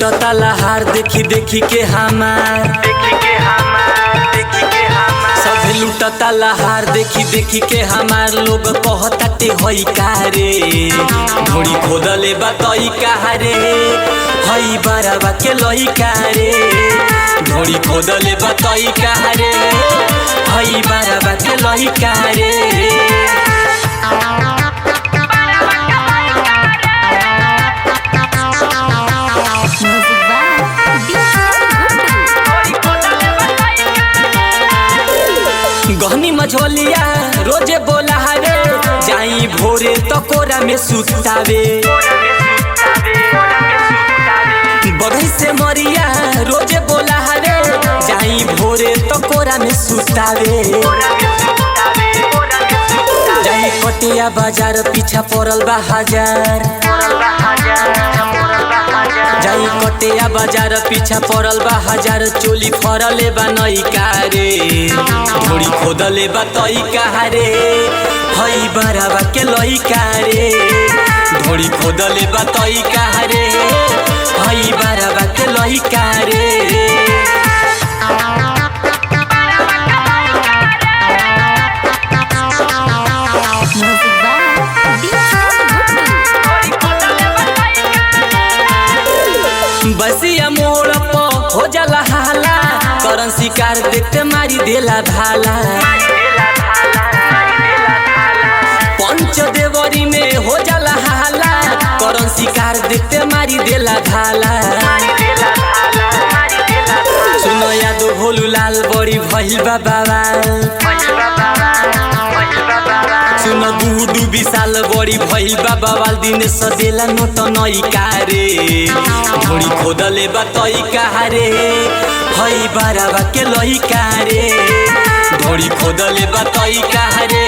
लुटता लहार देखी देखी के हमार सब लुटता लहार देखी देखी के हमार लोग कहताटे हई कारे ढोड़ी खोदले बा तई कारे हई बराबा के लई कारे ढोड़ी खोदले बा तई कारे हई बराबा के लई कारे गहनी मझोलिया रोजे बोला हवे जाई भोरे तो कोरा में सुतावे बगई से मरिया रोजे बोला हवे जाई भोरे तो कोरा में सुतावे जाई कटिया बाजार पीछा पड़ल बा हजार जाई कटिया बाजार पीछा पड़ल बा हजार चोली फरले बा नई कारे ढोड़ी खोदले बा तई कारे हई बराबा के लई कारे ढोड़ी खोदले बा तई कारे हई बराबा के लई कारे बसिया मोड़ पर हो जाला हाला करन शिकार देखते मारी देला भाला पंच देवरी में हो जाला हाला करन शिकार देखते मारी देला भाला सुनो यादो भोलू लाल बड़ी भइल बा बवाल सुनो गुडू विशाल बड़ी भइल बा बवाल दिन सदेला नोट नई कारे ढोड़ी खोदले बा तई कारे हई बराबा के लई कारे ढोड़ी खोदले बा तई कारे